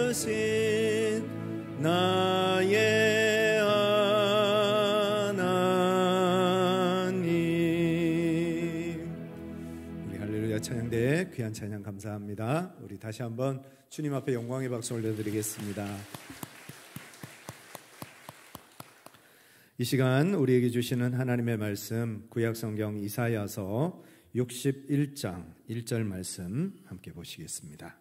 크신 나의 하나님. 우리 할렐루야 찬양대 귀한 찬양 감사합니다. 우리 다시 한번 주님 앞에 영광의 박수 올려드리겠습니다. 이 시간 우리에게 주시는 하나님의 말씀, 구약성경 이사야서 61장 1절 말씀 함께 보시겠습니다.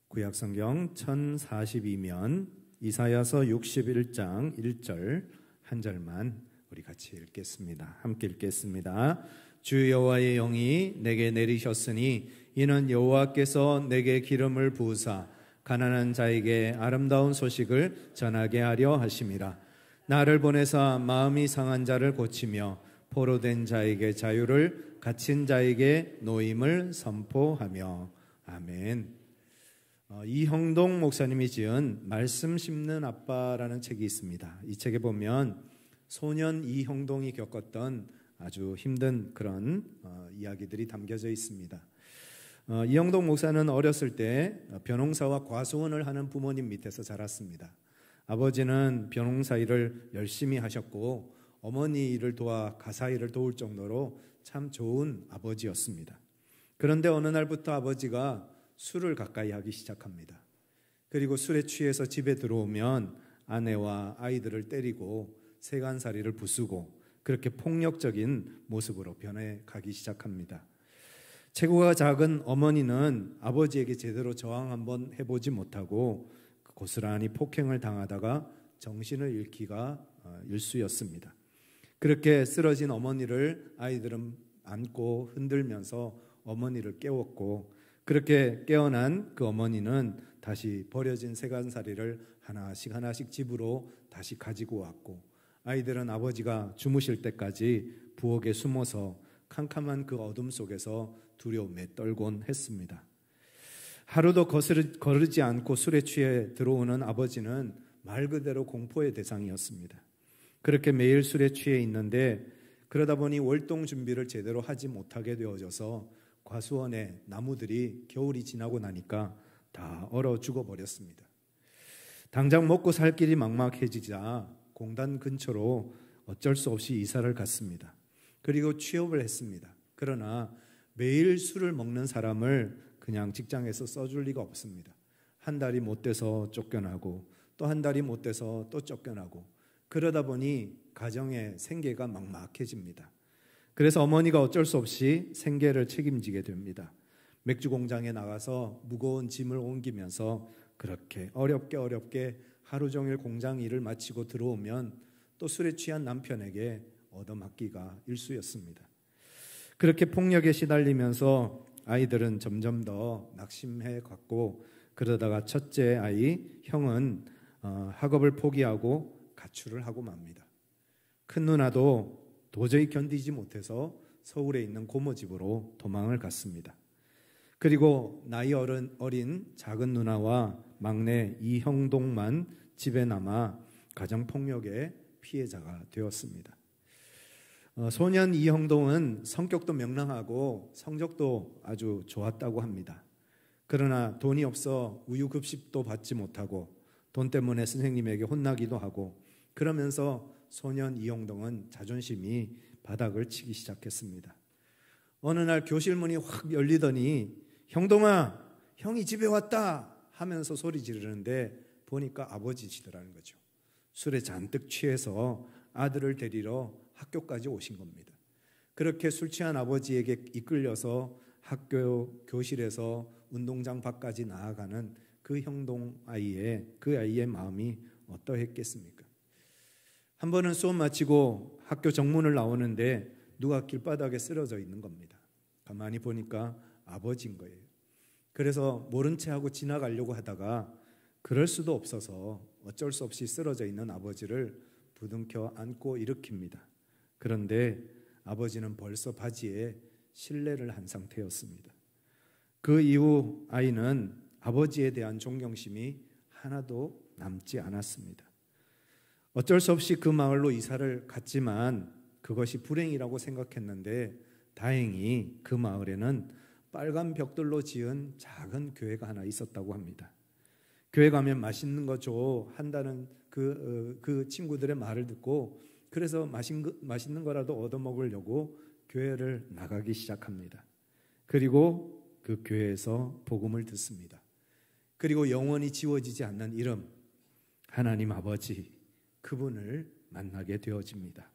구약성경 1042면 이사야서 61장 1절 한 절만 우리 같이 읽겠습니다. 함께 읽겠습니다. 주 여호와의 영이 내게 내리셨으니 이는 여호와께서 내게 기름을 부으사 가난한 자에게 아름다운 소식을 전하게 하려 하심이라. 나를 보내사 마음이 상한 자를 고치며 포로된 자에게 자유를, 갇힌 자에게 노임을 선포하며. 아멘. 이형동 목사님이 지은 말씀 심는 아빠라는 책이 있습니다. 이 책에 보면 소년 이형동이 겪었던 아주 힘든 그런 이야기들이 담겨져 있습니다. 이형동 목사는 어렸을 때 벼농사와 과수원을 하는 부모님 밑에서 자랐습니다. 아버지는 벼농사 일을 열심히 하셨고 어머니 일을 도와 가사 일을 도울 정도로 참 좋은 아버지였습니다. 그런데 어느 날부터 아버지가 술을 가까이 하기 시작합니다. 그리고 술에 취해서 집에 들어오면 아내와 아이들을 때리고 세간살이를 부수고 그렇게 폭력적인 모습으로 변해가기 시작합니다. 체구가 작은 어머니는 아버지에게 제대로 저항 한번 해보지 못하고 고스란히 폭행을 당하다가 정신을 잃기가 일쑤였습니다. 그렇게 쓰러진 어머니를 아이들은 안고 흔들면서 어머니를 깨웠고, 그렇게 깨어난 그 어머니는 다시 버려진 세간살이를 하나씩 집으로 다시 가지고 왔고, 아이들은 아버지가 주무실 때까지 부엌에 숨어서 캄캄한 그 어둠 속에서 두려움에 떨곤 했습니다. 하루도 거르지 않고 술에 취해 들어오는 아버지는 말 그대로 공포의 대상이었습니다. 그렇게 매일 술에 취해 있는데 그러다 보니 월동 준비를 제대로 하지 못하게 되어져서 과수원의 나무들이 겨울이 지나고 나니까 다 얼어 죽어버렸습니다. 당장 먹고 살 길이 막막해지자 공단 근처로 어쩔 수 없이 이사를 갔습니다. 그리고 취업을 했습니다. 그러나 매일 술을 먹는 사람을 그냥 직장에서 써줄 리가 없습니다. 한 달이 못 돼서 쫓겨나고 또 한 달이 못 돼서 또 쫓겨나고, 그러다 보니 가정의 생계가 막막해집니다. 그래서 어머니가 어쩔 수 없이 생계를 책임지게 됩니다. 맥주 공장에 나가서 무거운 짐을 옮기면서 그렇게 어렵게 하루 종일 공장 일을 마치고 들어오면 또 술에 취한 남편에게 얻어맞기가 일쑤였습니다. 그렇게 폭력에 시달리면서 아이들은 점점 더 낙심해 갔고, 그러다가 첫째 아이 형은 학업을 포기하고 가출을 하고 맙니다. 큰 누나도 도저히 견디지 못해서 서울에 있는 고모 집으로 도망을 갔습니다. 그리고 나이 어린 작은 누나와 막내 이형동만 집에 남아 가정폭력의 피해자가 되었습니다. 소년 이형동은 성격도 명랑하고 성적도 아주 좋았다고 합니다. 그러나 돈이 없어 우유급식도 받지 못하고 돈 때문에 선생님에게 혼나기도 하고, 그러면서 소년 이형동은 자존심이 바닥을 치기 시작했습니다. 어느 날 교실 문이 확 열리더니 형동아, 형이 집에 왔다 하면서 소리 지르는데 보니까 아버지시더라는 거죠. 술에 잔뜩 취해서 아들을 데리러 학교까지 오신 겁니다. 그렇게 술 취한 아버지에게 이끌려서 학교 교실에서 운동장 밖까지 나아가는 그 형동 아이의 마음이 어떠했겠습니까? 한 번은 수업 마치고 학교 정문을 나오는데 누가 길바닥에 쓰러져 있는 겁니다. 가만히 보니까 아버지인 거예요. 그래서 모른 채 하고 지나가려고 하다가 그럴 수도 없어서 어쩔 수 없이 쓰러져 있는 아버지를 부둥켜 안고 일으킵니다. 그런데 아버지는 벌써 바지에 실례를 한 상태였습니다. 그 이후 아이는 아버지에 대한 존경심이 하나도 남지 않았습니다. 어쩔 수 없이 그 마을로 이사를 갔지만 그것이 불행이라고 생각했는데 다행히 그 마을에는 빨간 벽돌로 지은 작은 교회가 하나 있었다고 합니다. 교회 가면 맛있는 거 줘 한다는 그 친구들의 말을 듣고 그래서 맛있는 거라도 얻어먹으려고 교회를 나가기 시작합니다. 그리고 그 교회에서 복음을 듣습니다. 그리고 영원히 지워지지 않는 이름 하나님 아버지 그분을 만나게 되어집니다.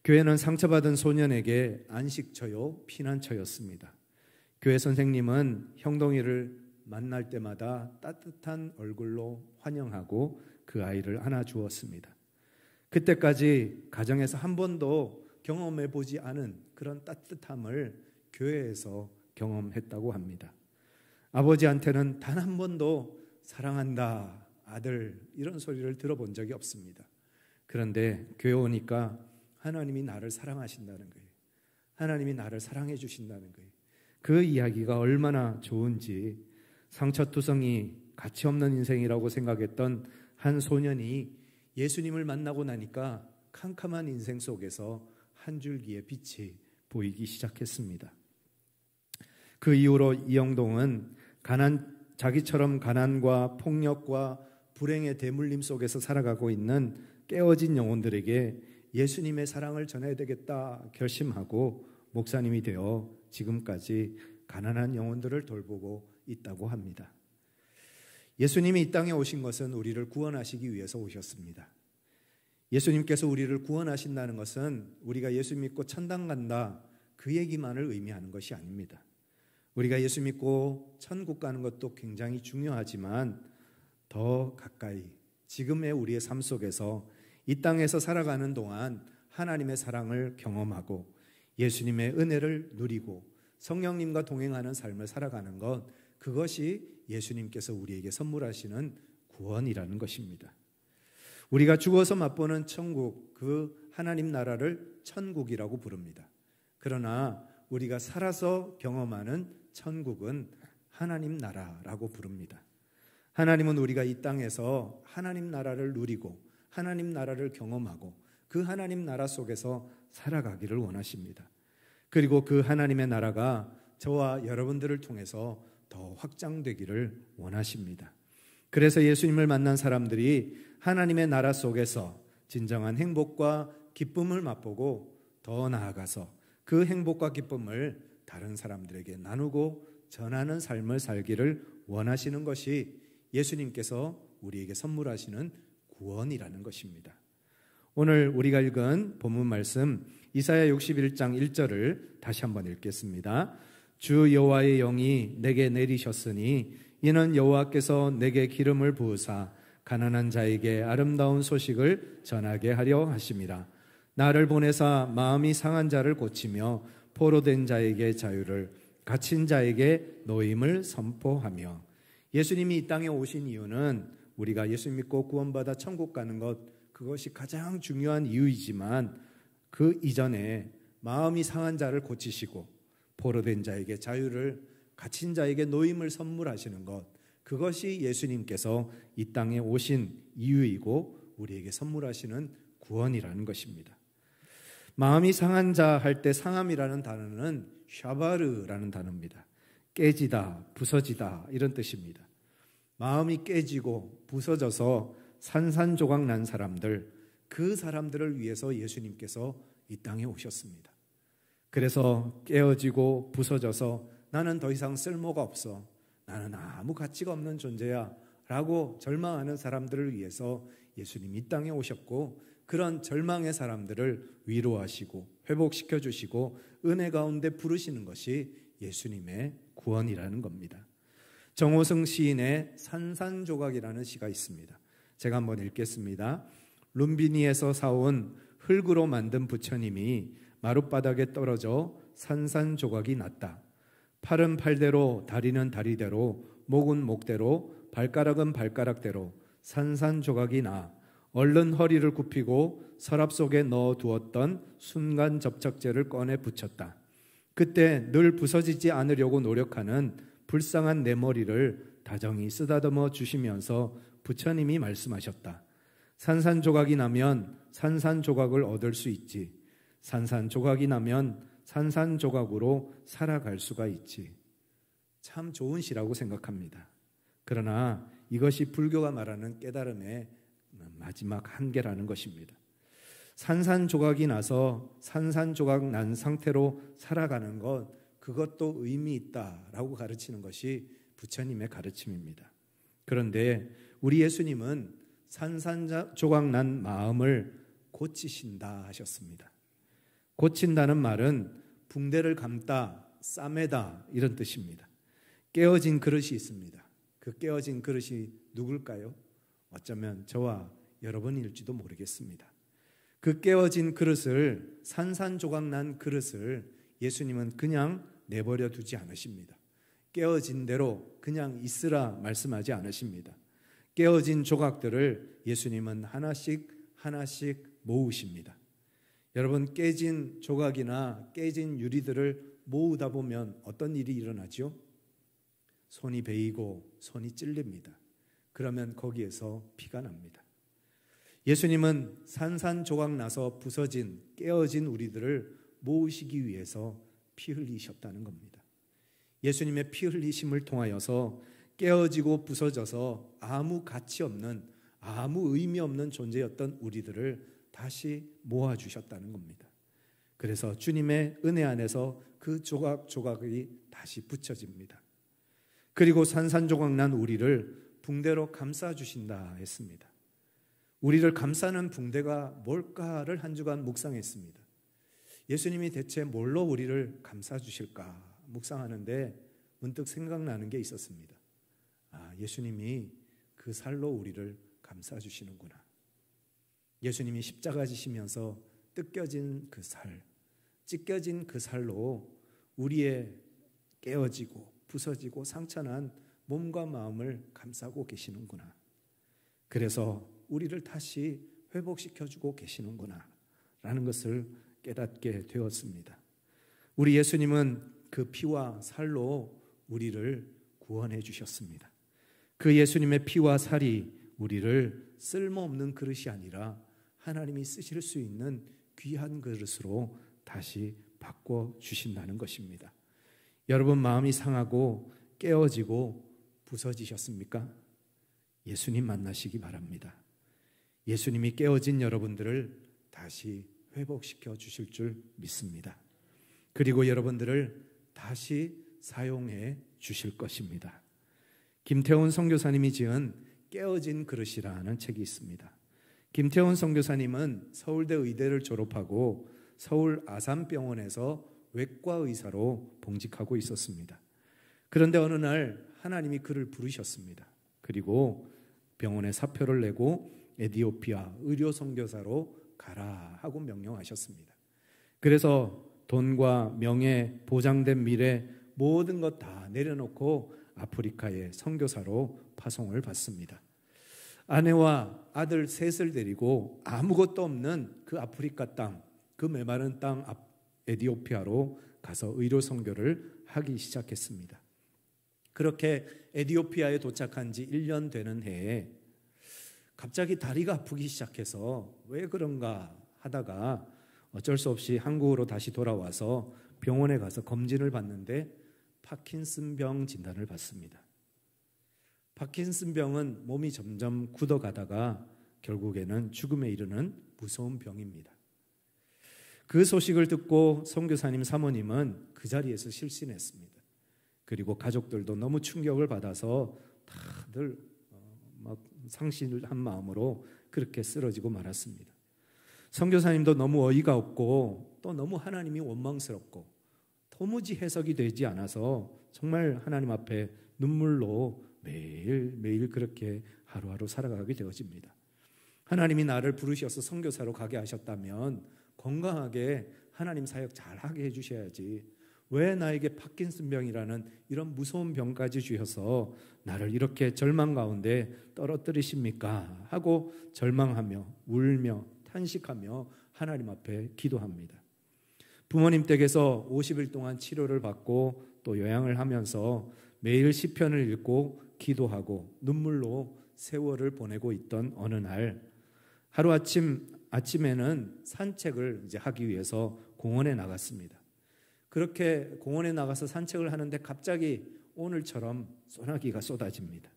교회는 상처받은 소년에게 안식처요 피난처였습니다. 교회 선생님은 형동이를 만날 때마다 따뜻한 얼굴로 환영하고 그 아이를 안아주었습니다. 그때까지 가정에서 한 번도 경험해 보지 않은 그런 따뜻함을 교회에서 경험했다고 합니다. 아버지한테는 단 한 번도 사랑한다 아들 이런 소리를 들어본 적이 없습니다. 그런데 교회 오니까 하나님이 나를 사랑하신다는 거예요. 하나님이 나를 사랑해 주신다는 거예요. 그 이야기가 얼마나 좋은지 상처투성이 가치 없는 인생이라고 생각했던 한 소년이 예수님을 만나고 나니까 캄캄한 인생 속에서 한 줄기의 빛이 보이기 시작했습니다. 그 이후로 이영동은 자기처럼 가난과 폭력과 불행의 대물림 속에서 살아가고 있는 깨어진 영혼들에게 예수님의 사랑을 전해야 되겠다 결심하고 목사님이 되어 지금까지 가난한 영혼들을 돌보고 있다고 합니다. 예수님이 이 땅에 오신 것은 우리를 구원하시기 위해서 오셨습니다. 예수님께서 우리를 구원하신다는 것은 우리가 예수 믿고 천당 간다 그 얘기만을 의미하는 것이 아닙니다. 우리가 예수 믿고 천국 가는 것도 굉장히 중요하지만 더 가까이 지금의 우리의 삶 속에서 이 땅에서 살아가는 동안 하나님의 사랑을 경험하고 예수님의 은혜를 누리고 성령님과 동행하는 삶을 살아가는 것 그것이 예수님께서 우리에게 선물하시는 구원이라는 것입니다. 우리가 죽어서 맛보는 천국 그 하나님 나라를 천국이라고 부릅니다. 그러나 우리가 살아서 경험하는 천국은 하나님 나라라고 부릅니다. 하나님은 우리가 이 땅에서 하나님 나라를 누리고 하나님 나라를 경험하고 그 하나님 나라 속에서 살아가기를 원하십니다. 그리고 그 하나님의 나라가 저와 여러분들을 통해서 더 확장되기를 원하십니다. 그래서 예수님을 만난 사람들이 하나님의 나라 속에서 진정한 행복과 기쁨을 맛보고 더 나아가서 그 행복과 기쁨을 다른 사람들에게 나누고 전하는 삶을 살기를 원하시는 것이 예수님께서 우리에게 선물하시는 구원이라는 것입니다. 오늘 우리가 읽은 본문 말씀 이사야 61장 1절을 다시 한번 읽겠습니다. 주 여호와의 영이 내게 내리셨으니 이는 여호와께서 내게 기름을 부으사 가난한 자에게 아름다운 소식을 전하게 하려 하심이라. 나를 보내사 마음이 상한 자를 고치며 포로된 자에게 자유를 갇힌 자에게 노임을 선포하며. 예수님이 이 땅에 오신 이유는 우리가 예수 믿고 구원받아 천국 가는 것 그것이 가장 중요한 이유이지만 그 이전에 마음이 상한 자를 고치시고 포로된 자에게 자유를 갇힌 자에게 노임을 선물하시는 것 그것이 예수님께서 이 땅에 오신 이유이고 우리에게 선물하시는 구원이라는 것입니다. 마음이 상한 자 할 때 상함이라는 단어는 샤바르라는 단어입니다. 깨지다, 부서지다 이런 뜻입니다. 마음이 깨지고 부서져서 산산조각 난 사람들 그 사람들을 위해서 예수님께서 이 땅에 오셨습니다. 그래서 깨어지고 부서져서 나는 더 이상 쓸모가 없어 나는 아무 가치가 없는 존재야 라고 절망하는 사람들을 위해서 예수님이 이 땅에 오셨고 그런 절망의 사람들을 위로하시고 회복시켜 주시고 은혜 가운데 부르시는 것이 예수님의 구원이라는 겁니다. 정호승 시인의 산산조각이라는 시가 있습니다. 제가 한번 읽겠습니다. 룸비니에서 사온 흙으로 만든 부처님이 마룻바닥에 떨어져 산산조각이 났다. 팔은 팔대로 다리는 다리대로 목은 목대로 발가락은 발가락대로 산산조각이 나 얼른 허리를 굽히고 서랍 속에 넣어두었던 순간 접착제를 꺼내 붙였다. 그때 늘 부서지지 않으려고 노력하는 불쌍한 내 머리를 다정히 쓰다듬어 주시면서 부처님이 말씀하셨다. 산산조각이 나면 산산조각을 얻을 수 있지. 산산조각이 나면 산산조각으로 살아갈 수가 있지. 참 좋은 시라고 생각합니다. 그러나 이것이 불교가 말하는 깨달음의 마지막 한계라는 것입니다. 산산조각이 나서 산산조각 난 상태로 살아가는 것, 그것도 의미 있다라고 가르치는 것이 부처님의 가르침입니다. 그런데 우리 예수님은 산산조각 난 마음을 고치신다 하셨습니다. 고친다는 말은 붕대를 감다, 싸매다 이런 뜻입니다. 깨어진 그릇이 있습니다. 그 깨어진 그릇이 누굴까요? 어쩌면 저와 여러분일지도 모르겠습니다. 그 깨어진 그릇을, 산산조각 난 그릇을 예수님은 그냥 내버려 두지 않으십니다. 깨어진 대로 그냥 있으라 말씀하지 않으십니다. 깨어진 조각들을 예수님은 하나씩 하나씩 모으십니다. 여러분, 깨진 조각이나 깨진 유리들을 모으다 보면 어떤 일이 일어나죠? 손이 베이고 손이 찔립니다. 그러면 거기에서 피가 납니다. 예수님은 산산조각 나서 부서진 깨어진 우리들을 모으시기 위해서 피 흘리셨다는 겁니다. 예수님의 피 흘리심을 통하여서 깨어지고 부서져서 아무 가치 없는, 아무 의미 없는 존재였던 우리들을 다시 모아주셨다는 겁니다. 그래서 주님의 은혜 안에서 그 조각조각이 다시 붙여집니다. 그리고 산산조각 난 우리를 붕대로 감싸주신다 했습니다. 우리를 감싸는 붕대가 뭘까를 한 주간 묵상했습니다. 예수님이 대체 뭘로 우리를 감싸주실까 묵상하는데 문득 생각나는 게 있었습니다. 예수님이 그 살로 우리를 감싸주시는구나. 예수님이 십자가 지시면서 뜯겨진 그 살, 찢겨진 그 살로 우리의 깨어지고 부서지고 상처난 몸과 마음을 감싸고 계시는구나. 그래서 우리를 다시 회복시켜주고 계시는구나 라는 것을 깨닫게 되었습니다. 우리 예수님은 그 피와 살로 우리를 구원해 주셨습니다. 그 예수님의 피와 살이 우리를 쓸모없는 그릇이 아니라 하나님이 쓰실 수 있는 귀한 그릇으로 다시 바꿔주신다는 것입니다. 여러분, 마음이 상하고 깨어지고 부서지셨습니까? 예수님 만나시기 바랍니다. 예수님이 깨어진 여러분들을 다시 회복시켜 주실 줄 믿습니다. 그리고 여러분들을 다시 사용해 주실 것입니다. 김태훈 선교사님이 지은 깨어진 그릇이라는 책이 있습니다. 김태훈 선교사님은 서울대 의대를 졸업하고 서울 아산병원에서 외과 의사로 봉직하고 있었습니다. 그런데 어느 날 하나님이 그를 부르셨습니다. 그리고 병원에 사표를 내고 에티오피아 의료 선교사로 가라 하고 명령하셨습니다. 그래서 돈과 명예, 보장된 미래 모든 것 다 내려놓고 아프리카의 선교사로 파송을 받습니다. 아내와 아들 셋을 데리고 아무것도 없는 그 아프리카 땅, 그 메마른 땅 에티오피아로 가서 의료 선교를 하기 시작했습니다. 그렇게 에티오피아에 도착한 지 1년 되는 해에 갑자기 다리가 아프기 시작해서 왜 그런가 하다가 어쩔 수 없이 한국으로 다시 돌아와서 병원에 가서 검진을 받는데 파킨슨병 진단을 받습니다. 파킨슨병은 몸이 점점 굳어가다가 결국에는 죽음에 이르는 무서운 병입니다. 그 소식을 듣고 선교사님 사모님은 그 자리에서 실신했습니다. 그리고 가족들도 너무 충격을 받아서 다들 막 상실한 마음으로 그렇게 쓰러지고 말았습니다. 선교사님도 너무 어이가 없고 또 너무 하나님이 원망스럽고 도무지 해석이 되지 않아서 정말 하나님 앞에 눈물로 매일매일 그렇게 하루하루 살아가게 되어집니다. 하나님이 나를 부르셔서 선교사로 가게 하셨다면 건강하게 하나님 사역 잘하게 해주셔야지 왜 나에게 파킨슨병이라는 이런 무서운 병까지 주셔서 나를 이렇게 절망 가운데 떨어뜨리십니까? 하고 절망하며 울며 탄식하며 하나님 앞에 기도합니다. 부모님 댁에서 50일 동안 치료를 받고 또 요양을 하면서 매일 시편을 읽고 기도하고 눈물로 세월을 보내고 있던 어느 날 하루아침에는 산책을 이제 하기 위해서 공원에 나갔습니다. 그렇게 공원에 나가서 산책을 하는데 갑자기 오늘처럼 소나기가 쏟아집니다.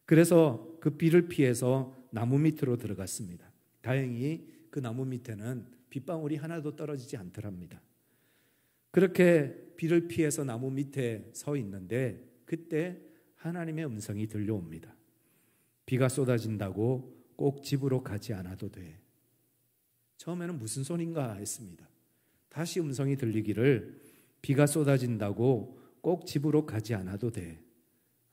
그래서 그 비를 피해서 나무 밑으로 들어갔습니다. 다행히 그 나무 밑에는 빗방울이 하나도 떨어지지 않더랍니다. 그렇게 비를 피해서 나무 밑에 서 있는데 그때 하나님의 음성이 들려옵니다. 비가 쏟아진다고 꼭 집으로 가지 않아도 돼. 처음에는 무슨 소린가 했습니다. 다시 음성이 들리기를 비가 쏟아진다고 꼭 집으로 가지 않아도 돼.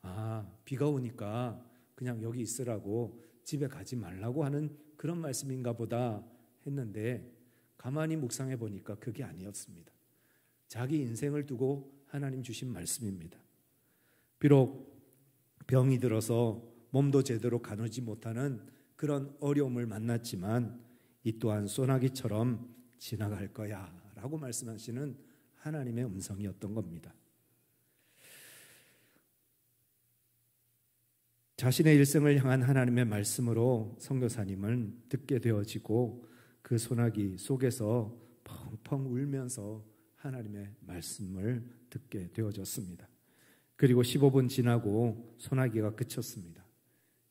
아, 비가 오니까 그냥 여기 있으라고 집에 가지 말라고 하는 그런 말씀인가 보다 했는데 가만히 묵상해 보니까 그게 아니었습니다. 자기 인생을 두고 하나님 주신 말씀입니다. 비록 병이 들어서 몸도 제대로 가누지 못하는 그런 어려움을 만났지만 이 또한 소나기처럼 지나갈 거야 라고 말씀하시는 하나님의 음성이었던 겁니다. 자신의 일생을 향한 하나님의 말씀으로 선교사님은 듣게 되어지고 그 소나기 속에서 펑펑 울면서 하나님의 말씀을 듣게 되어졌습니다. 그리고 15분 지나고 소나기가 그쳤습니다.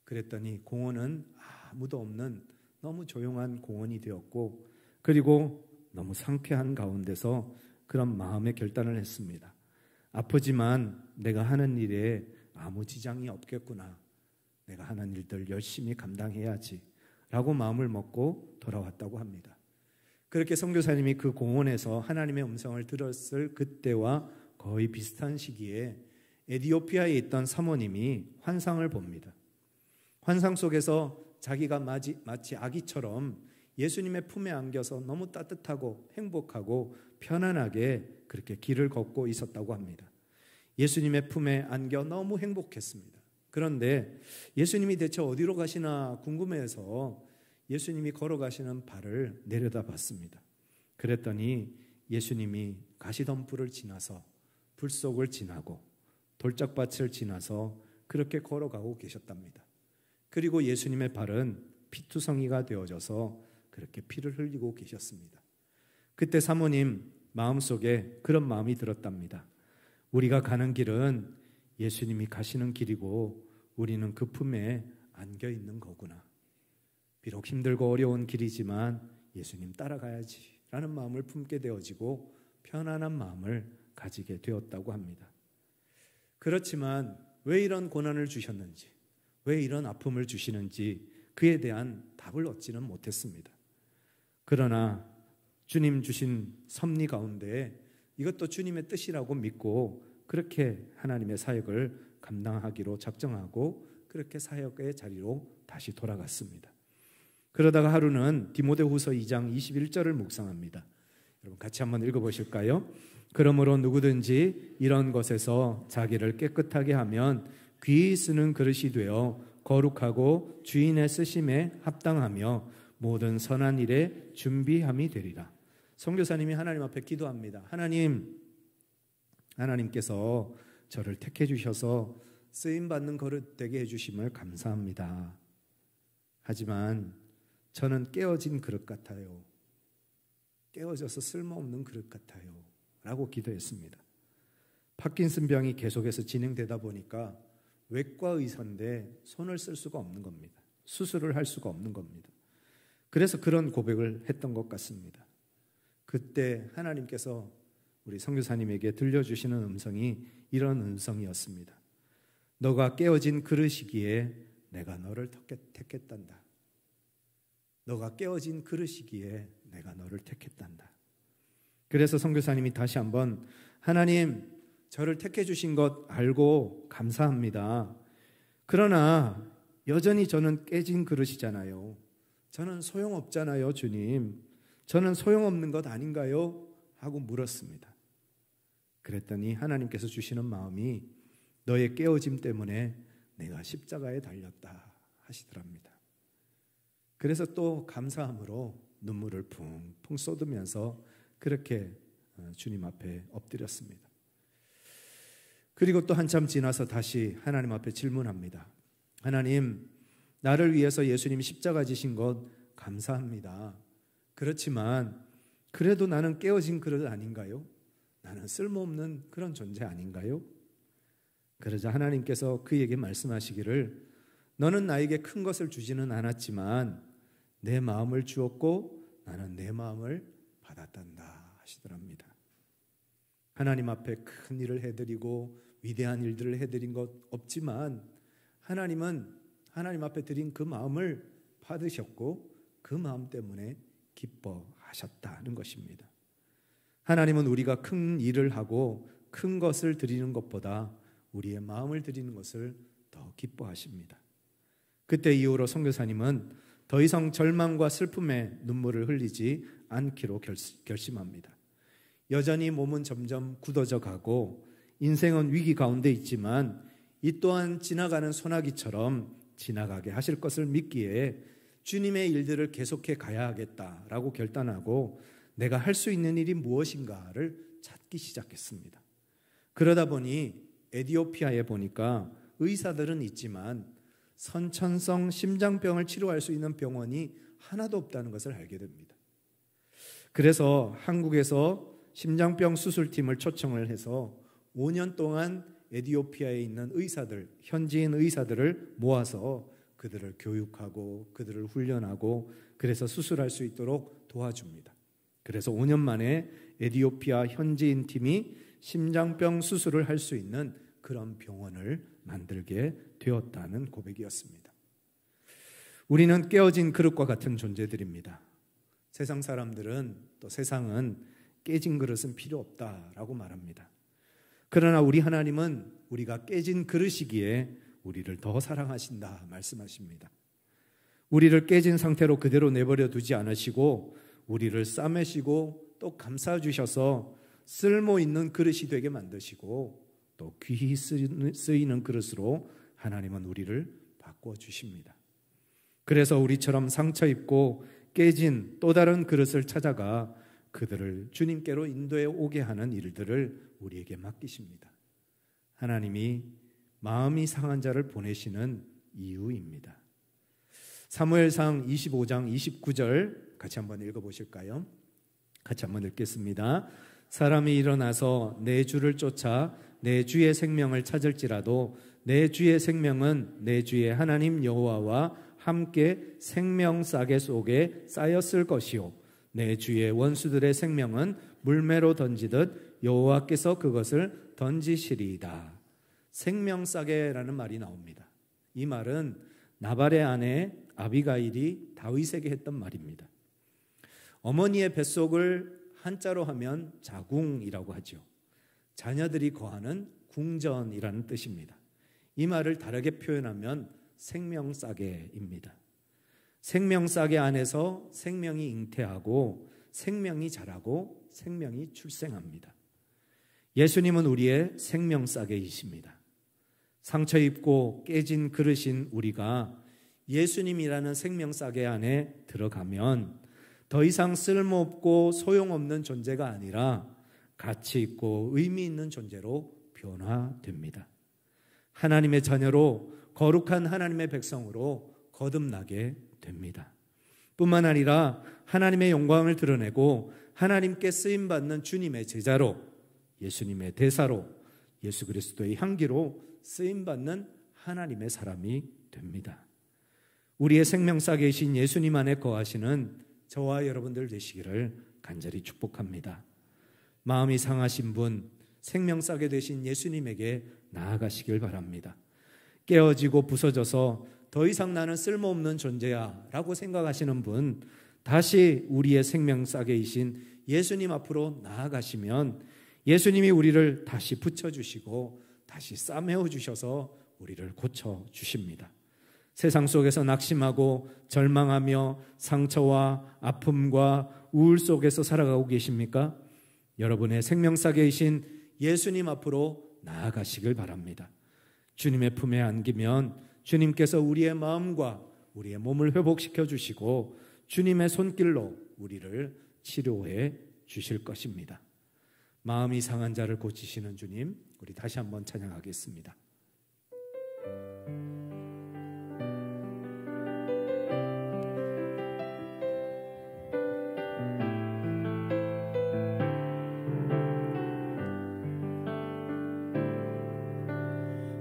그랬더니 공원은 아무도 없는 너무 조용한 공원이 되었고 그리고 너무 상쾌한 가운데서 그런 마음의 결단을 했습니다. 아프지만 내가 하는 일에 아무 지장이 없겠구나. 내가 하는 일들 열심히 감당해야지 라고 마음을 먹고 돌아왔다고 합니다. 그렇게 선교사님이 그 공원에서 하나님의 음성을 들었을 그때와 거의 비슷한 시기에 에티오피아에 있던 사모님이 환상을 봅니다. 환상 속에서 자기가 마치 아기처럼 예수님의 품에 안겨서 너무 따뜻하고 행복하고 편안하게 그렇게 길을 걷고 있었다고 합니다. 예수님의 품에 안겨 너무 행복했습니다. 그런데 예수님이 대체 어디로 가시나 궁금해서 예수님이 걸어가시는 발을 내려다봤습니다. 그랬더니 예수님이 가시덤불을 지나서 불속을 지나고 돌짝밭을 지나서 그렇게 걸어가고 계셨답니다. 그리고 예수님의 발은 피투성이가 되어져서 그렇게 피를 흘리고 계셨습니다. 그때 사모님 마음속에 그런 마음이 들었답니다. 우리가 가는 길은 예수님이 가시는 길이고 우리는 그 품에 안겨 있는 거구나. 비록 힘들고 어려운 길이지만 예수님 따라가야지 라는 마음을 품게 되어지고 편안한 마음을 가지게 되었다고 합니다. 그렇지만 왜 이런 고난을 주셨는지, 왜 이런 아픔을 주시는지 그에 대한 답을 얻지는 못했습니다. 그러나 주님 주신 섭리 가운데 이것도 주님의 뜻이라고 믿고 그렇게 하나님의 사역을 감당하기로 작정하고 그렇게 사역의 자리로 다시 돌아갔습니다. 그러다가 하루는 디모데후서 2장 21절을 묵상합니다. 여러분 같이 한번 읽어보실까요? 그러므로 누구든지 이런 것에서 자기를 깨끗하게 하면 귀히 쓰는 그릇이 되어 거룩하고 주인의 쓰심에 합당하며 모든 선한 일에 준비함이 되리라. 선교사님이 하나님 앞에 기도합니다. 하나님께서 저를 택해 주셔서 쓰임받는 그릇 되게 해주심을 감사합니다. 하지만 저는 깨어진 그릇 같아요. 깨어져서 쓸모없는 그릇 같아요. 라고 기도했습니다. 파킨슨 병이 계속해서 진행되다 보니까 외과 의사인데 손을 쓸 수가 없는 겁니다. 수술을 할 수가 없는 겁니다. 그래서 그런 고백을 했던 것 같습니다. 그때 하나님께서 우리 선교사님에게 들려주시는 음성이 이런 음성이었습니다. 너가 깨어진 그릇이기에 내가 너를 택했단다. 너가 깨어진 그릇이기에 내가 너를 택했단다. 그래서 선교사님이 다시 한번 하나님 저를 택해 주신 것 알고 감사합니다. 그러나 여전히 저는 깨진 그릇이잖아요. 저는 소용없잖아요, 주님. 저는 소용없는 것 아닌가요? 하고 물었습니다. 그랬더니 하나님께서 주시는 마음이 너의 깨어짐 때문에 내가 십자가에 달렸다 하시더랍니다. 그래서 또 감사함으로 눈물을 풍풍 쏟으면서 그렇게 주님 앞에 엎드렸습니다. 그리고 또 한참 지나서 다시 하나님 앞에 질문합니다. 하나님, 나를 위해서 예수님이 십자가 지신 것 감사합니다. 그렇지만 그래도 나는 깨어진 그릇 아닌가요? 나는 쓸모없는 그런 존재 아닌가요? 그러자 하나님께서 그에게 말씀하시기를 너는 나에게 큰 것을 주지는 않았지만 내 마음을 주었고 나는 내 마음을 받았단다 하시더랍니다. 하나님 앞에 큰 일을 해드리고 위대한 일들을 해드린 것 없지만 하나님은 하나님 앞에 드린 그 마음을 받으셨고 그 마음 때문에 기뻐하셨다는 것입니다. 하나님은 우리가 큰 일을 하고 큰 것을 드리는 것보다 우리의 마음을 드리는 것을 더 기뻐하십니다. 그때 이후로 선교사님은 더 이상 절망과 슬픔의 눈물을 흘리지 않기로 결심합니다. 여전히 몸은 점점 굳어져 가고 인생은 위기 가운데 있지만 이 또한 지나가는 소나기처럼 지나가게 하실 것을 믿기에 주님의 일들을 계속해 가야 하겠다라고 결단하고 내가 할 수 있는 일이 무엇인가를 찾기 시작했습니다. 그러다 보니 에티오피아에 보니까 의사들은 있지만 선천성 심장병을 치료할 수 있는 병원이 하나도 없다는 것을 알게 됩니다. 그래서 한국에서 심장병 수술팀을 초청을 해서 5년 동안 에티오피아에 있는 의사들, 현지인 의사들을 모아서 그들을 교육하고 그들을 훈련하고 그래서 수술할 수 있도록 도와줍니다. 그래서 5년 만에 에티오피아 현지인 팀이 심장병 수술을 할 수 있는 그런 병원을 만들게 되었다는 고백이었습니다. 우리는 깨어진 그릇과 같은 존재들입니다. 세상 사람들은 또 세상은 깨진 그릇은 필요 없다라고 말합니다. 그러나 우리 하나님은 우리가 깨진 그릇이기에 우리를 더 사랑하신다 말씀하십니다. 우리를 깨진 상태로 그대로 내버려 두지 않으시고 우리를 싸매시고 또 감싸주셔서 쓸모 있는 그릇이 되게 만드시고 또 귀히 쓰이는 그릇으로 하나님은 우리를 바꿔주십니다. 그래서 우리처럼 상처 입고 깨진 또 다른 그릇을 찾아가 그들을 주님께로 인도해 오게 하는 일들을 우리에게 맡기십니다. 하나님이 마음이 상한 자를 보내시는 이유입니다. 사무엘상 25장 29절 같이 한번 읽어보실까요? 같이 한번 읽겠습니다. 사람이 일어나서 내 주를 쫓아 내 주의 생명을 찾을지라도 내 주의 생명은 내 주의 하나님 여호와와 함께 생명싸개 속에 쌓였을 것이요 내 주의 원수들의 생명은 물매로 던지듯 여호와께서 그것을 던지시리이다. 생명싸개라는 말이 나옵니다. 이 말은 나발의 아내 아비가일이 다윗에게 했던 말입니다. 어머니의 뱃속을 한자로 하면 자궁이라고 하죠. 자녀들이 거하는 궁전이라는 뜻입니다. 이 말을 다르게 표현하면 생명싸개입니다. 생명싸개 안에서 생명이 잉태하고 생명이 자라고 생명이 출생합니다. 예수님은 우리의 생명싸개이십니다. 상처 입고 깨진 그릇인 우리가 예수님이라는 생명싸개 안에 들어가면 더 이상 쓸모없고 소용없는 존재가 아니라 가치 있고 의미 있는 존재로 변화됩니다. 하나님의 자녀로 거룩한 하나님의 백성으로 거듭나게 됩니다. 뿐만 아니라 하나님의 영광을 드러내고 하나님께 쓰임받는 주님의 제자로 예수님의 대사로 예수 그리스도의 향기로 쓰임받는 하나님의 사람이 됩니다. 우리의 생명싸개이신 예수님 안에 거하시는 저와 여러분들 되시기를 간절히 축복합니다. 마음이 상하신 분, 생명싸개 되신 예수님에게 나아가시길 바랍니다. 깨어지고 부서져서 더 이상 나는 쓸모없는 존재야 라고 생각하시는 분, 다시 우리의 생명싸개이신 예수님 앞으로 나아가시면 예수님이 우리를 다시 붙여주시고 다시 싸매어 주셔서 우리를 고쳐주십니다. 세상 속에서 낙심하고 절망하며 상처와 아픔과 우울 속에서 살아가고 계십니까? 여러분의 생명싸개이신 예수님 앞으로 나아가시길 바랍니다. 주님의 품에 안기면 주님께서 우리의 마음과 우리의 몸을 회복시켜 주시고 주님의 손길로 우리를 치료해 주실 것입니다. 마음이 상한 자를 고치시는 주님, 우리 다시 한번 찬양하겠습니다.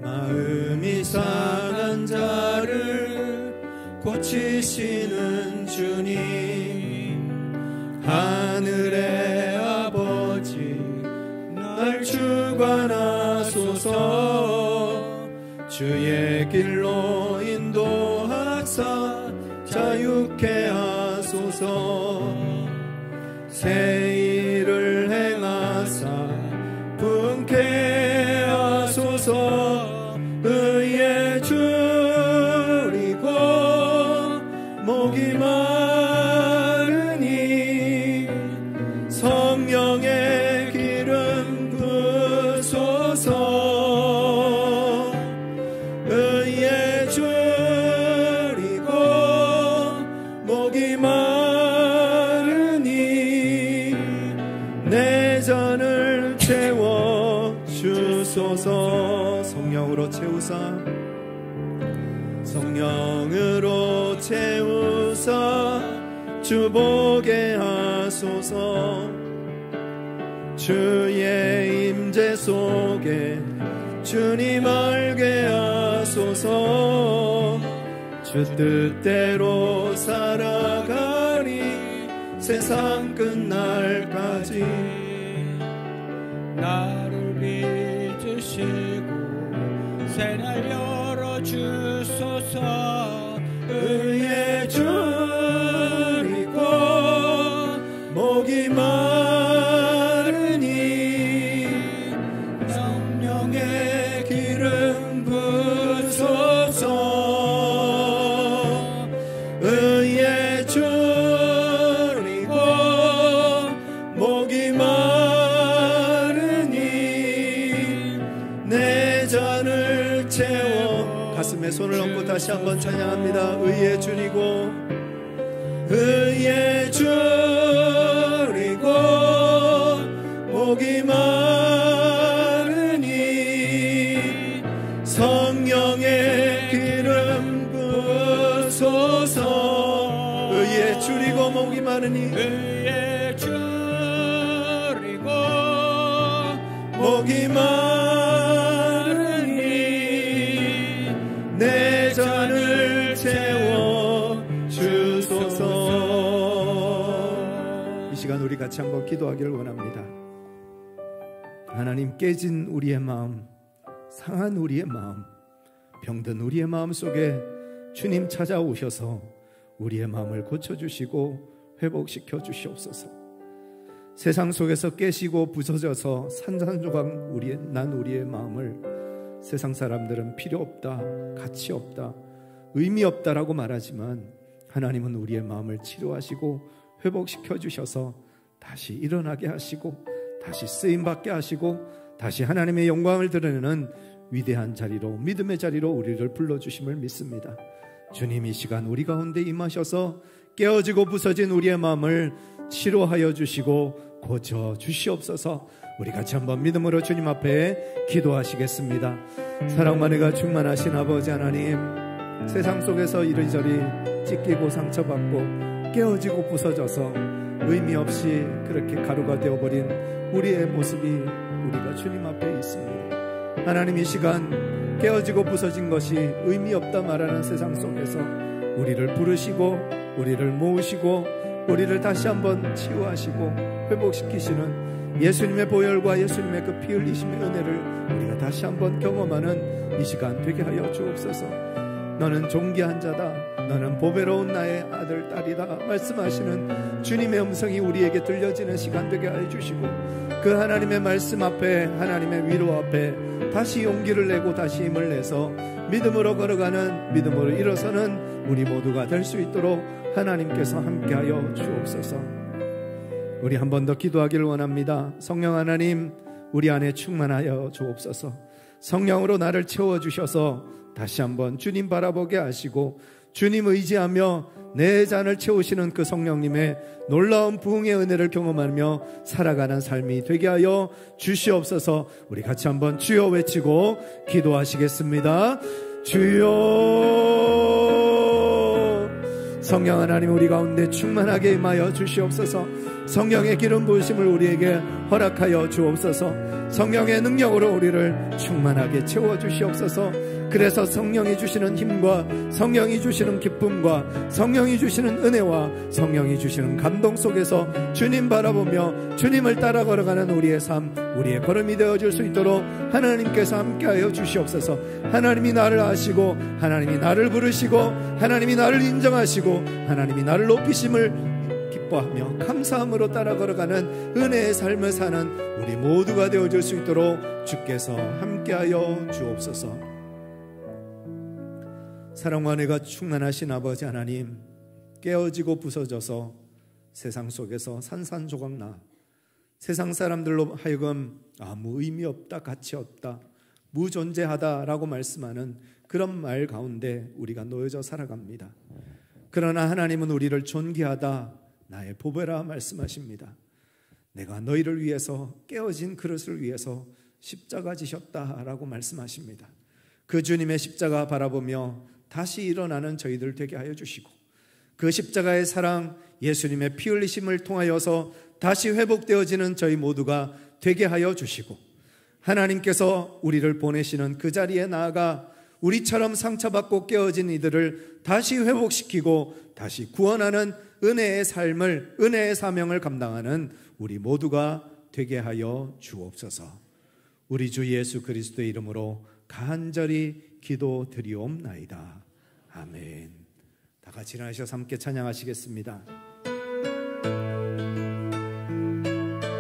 마음이 상한 자를 고치시는 주님, 하늘의 아버지 날 주관하소서. 주의 길로 인도하사 자유케 하소서. 새 일을 행하사 분케 하소서. 의에 줄이고 목이 마르니 성령의 기름 부소서. 의에 줄이고 목이 마르니 내 잔을 채워주소서. 성령으로 채우사, 성령으로 채우사 주보게 하소서. 주의 임재 속에 주님 알게 하소서. 주 뜻대로 살아가리 세상 끝날까지. 나를 빚으시고 새날 열어주소서. 의에 줄이고 목이 마르니 성령의 기름 부소서. 의에 줄이고 목이 마르니 내 잔을 채워. 가슴에 손을 얹고 다시 한번 찬양합니다. 의에 줄이고, 의에 줄이고 목이 마르니 성령의 기름 부소서. 의에 줄이고 목이 마르니, 의에 줄이고 목이 마르니 내 잔을 채워 주소서. 이 시간 우리 같이 한번 기도하기를 원합니다. 하나님, 깨진 우리의 마음, 상한 우리의 마음, 병든 우리의 마음 속에 주님 찾아오셔서 우리의 마음을 고쳐주시고 회복시켜 주시옵소서. 세상 속에서 깨시고 부서져서 산산조각 난 우리의 마음을 세상 사람들은 필요 없다, 가치 없다, 의미 없다라고 말하지만 하나님은 우리의 마음을 치료하시고 회복시켜 주셔서 다시 일어나게 하시고 다시 쓰임받게 하시고 다시 하나님의 영광을 드러내는 위대한 자리로, 믿음의 자리로 우리를 불러주심을 믿습니다. 주님, 이 시간 우리 가운데 임하셔서 깨어지고 부서진 우리의 마음을 치료하여 주시고 고쳐 주시옵소서. 우리 같이 한번 믿음으로 주님 앞에 기도하시겠습니다. 사랑만 해가 충만하신 아버지 하나님, 세상 속에서 이리저리 찢기고 상처받고 깨어지고 부서져서 의미 없이 그렇게 가루가 되어버린 우리의 모습이 우리가 주님 앞에 있습니다. 하나님, 이 시간 깨어지고 부서진 것이 의미 없다 말하는 세상 속에서 우리를 부르시고 우리를 모으시고 우리를 다시 한번 치유하시고 회복시키시는 예수님의 보혈과 예수님의 그 피 흘리심의 은혜를 우리가 다시 한번 경험하는 이 시간 되게 하여 주옵소서. 너는 존귀한 자다, 너는 보배로운 나의 아들 딸이다 말씀하시는 주님의 음성이 우리에게 들려지는 시간 되게 하여 주시고, 그 하나님의 말씀 앞에, 하나님의 위로 앞에 다시 용기를 내고 다시 힘을 내서 믿음으로 걸어가는, 믿음으로 일어서는 우리 모두가 될 수 있도록 하나님께서 함께하여 주옵소서. 우리 한 번 더 기도하기를 원합니다. 성령 하나님, 우리 안에 충만하여 주옵소서. 성령으로 나를 채워주셔서 다시 한번 주님 바라보게 하시고 주님 의지하며 내 잔을 채우시는 그 성령님의 놀라운 부흥의 은혜를 경험하며 살아가는 삶이 되게 하여 주시옵소서. 우리 같이 한번 주여 외치고 기도하시겠습니다. 주여, 성령 하나님 우리 가운데 충만하게 임하여 주시옵소서. 성령의 기름 부으심을 우리에게 허락하여 주옵소서. 성령의 능력으로 우리를 충만하게 채워 주시옵소서. 그래서 성령이 주시는 힘과 성령이 주시는 기쁨과 성령이 주시는 은혜와 성령이 주시는 감동 속에서 주님 바라보며 주님을 따라 걸어가는 우리의 삶, 우리의 걸음이 되어질 수 있도록 하나님께서 함께하여 주시옵소서. 하나님이 나를 아시고 하나님이 나를 부르시고 하나님이 나를 인정하시고 하나님이 나를 높이심을 기뻐하며 감사함으로 따라 걸어가는 은혜의 삶을 사는 우리 모두가 되어질 수 있도록 주께서 함께하여 주옵소서. 사랑과 은혜가 충만하신 아버지 하나님, 깨어지고 부서져서 세상 속에서 산산조각나 세상 사람들로 하여금 아무 의미 없다, 가치 없다, 무존재하다라고 말씀하는 그런 말 가운데 우리가 놓여져 살아갑니다. 그러나 하나님은 우리를 존귀하다, 나의 보배라 말씀하십니다. 내가 너희를 위해서 깨어진 그릇을 위해서 십자가 지셨다라고 말씀하십니다. 그 주님의 십자가 바라보며 다시 일어나는 저희들 되게 하여 주시고, 그 십자가의 사랑, 예수님의 피 흘리심을 통하여서 다시 회복되어지는 저희 모두가 되게 하여 주시고, 하나님께서 우리를 보내시는 그 자리에 나아가 우리처럼 상처받고 깨어진 이들을 다시 회복시키고 다시 구원하는 은혜의 삶을, 은혜의 사명을 감당하는 우리 모두가 되게 하여 주옵소서. 우리 주 예수 그리스도의 이름으로 간절히 기도드리옵나이다. 아멘. 다 같이 일어나셔서 함께 찬양하시겠습니다.